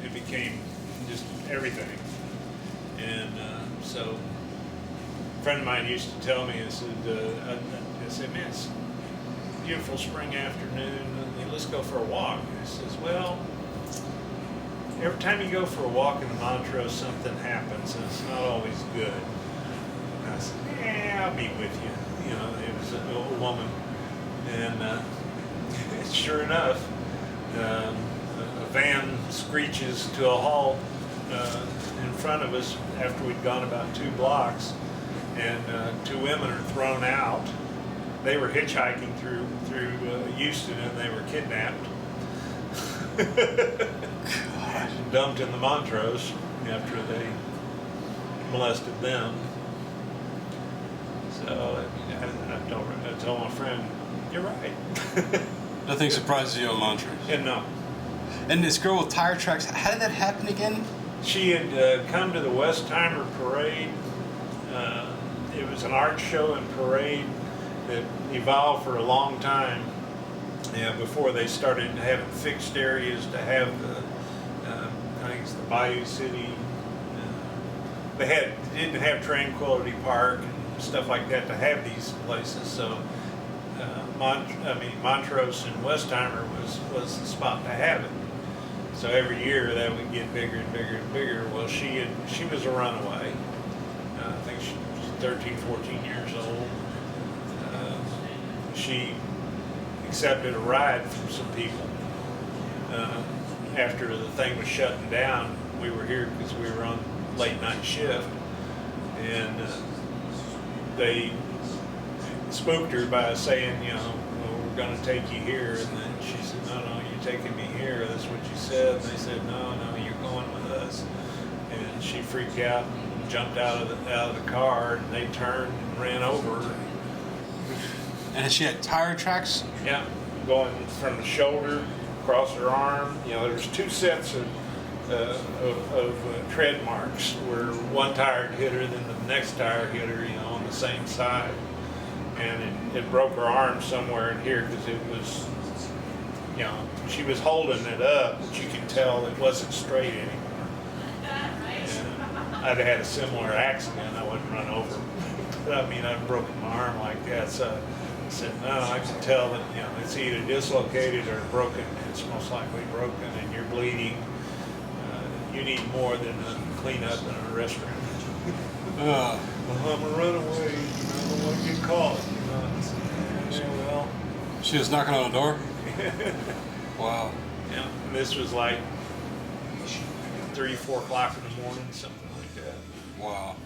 it became just everything. And so a friend of mine used to tell me, I said, man, it's a beautiful spring afternoon, let's go for a walk. And he says, well, every time you go for a walk in Montrose, something happens, and it's not always good. And I said, yeah, I'll be with you. You know, it was an old woman. And sure enough, a van screeches to a halt in front of us after we'd gone about 2 blocks, and 2 women are thrown out. They were hitchhiking through Houston, and they were kidnapped. And dumped in the Montrose after they molested them. So I told my friend, you're right. Nothing surprises you on Montrose. And no. And this girl with tire tracks, how did that happen again? She had come to the Westheimer parade. It was an art show and parade that evolved for a long time before they started having fixed areas to have the, I think it's the Bayou City. They didn't have Tranquility Park and stuff like that to have these places. So Montrose and Westheimer was the spot to have it. So every year that would get bigger and bigger and bigger. Well, she was a runaway. I think she was 13, 14 years old. She accepted a ride from some people. After the thing was shutting down, we were here because we were on late night shift, and they spooked her by saying, you know, well, we're going to take you here. And then she said, no, you're taking me here. That's what you said. And they said, no, you're going with us. And she freaked out and jumped out of the car, and they turned and ran over her. And she had tire tracks? Yeah, going from the shoulder across her arm. You know, there's 2 sets of tread marks where one tire hit her, then the next tire hit her, you know, on the same side. And it broke her arm somewhere in here because it was, you know, she was holding it up, but you could tell it wasn't straight anymore. And I'd had a similar accident. I wasn't run over. But I mean, I'd broken my arm like that. So I said, no, I can tell that, you know, it's either dislocated or broken. It's most likely broken, and you're bleeding. You need more than a cleanup in a restaurant. Well, I'm a runaway. I don't want to get caught. You know? Yeah, well. She was knocking on the door? Wow. Yeah, and this was like 3, 4 o'clock in the morning, something like that. Wow.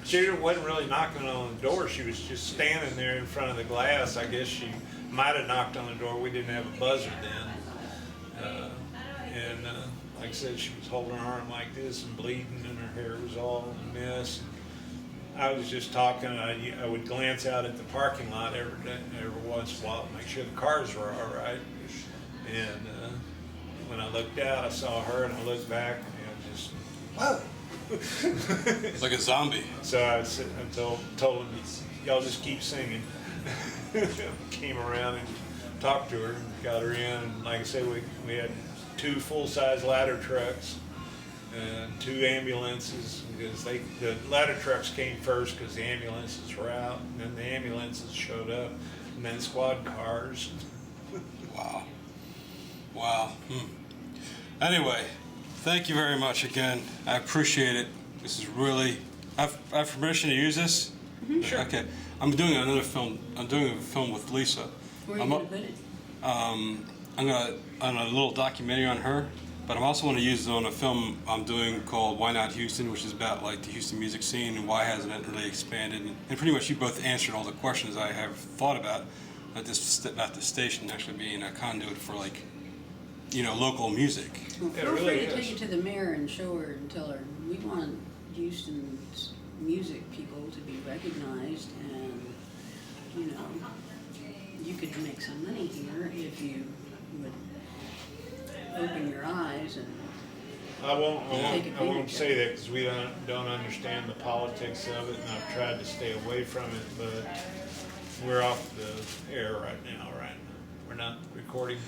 She wasn't really knocking on the door. She was just standing there in front of the glass. I guess she might have knocked on the door. We didn't have a buzzer then. And like I said, she was holding her arm like this and bleeding, and her hair was all a mess. I was just talking. I would glance out at the parking lot every once in a while to make sure the cars were all right. And when I looked out, I saw her, and I looked back, and just, whoa. Like a zombie. So I told him, y'all just keep singing. Came around and talked to her and got her in. And like I said, we had 2 full-size ladder trucks and 2 ambulances, because the ladder trucks came first because the ambulances were out, and then the ambulances showed up, and then squad cars. Wow. Wow. Anyway, thank you very much again. I appreciate it. This is really. I have permission to use this? Mm-hmm. Sure. Okay. I'm doing another film. I'm doing a film with Lisa. Where are you going to put it? I'm gonna on a little documentary on her, but I'm also going to use it on a film I'm doing called Why Not Houston, which is about like the Houston music scene and why hasn't it really expanded. And pretty much you both answered all the questions I have thought about at the station actually being a conduit for, like, you know, local music. Well, feel free to take it to the mayor and show her and tell her we want Houston's music people to be recognized, and you know, you could make some money here if you would open your eyes and I won't say that because we don't understand the politics of it, and I've tried to stay away from it, but we're off the air right now, right? We're not recording.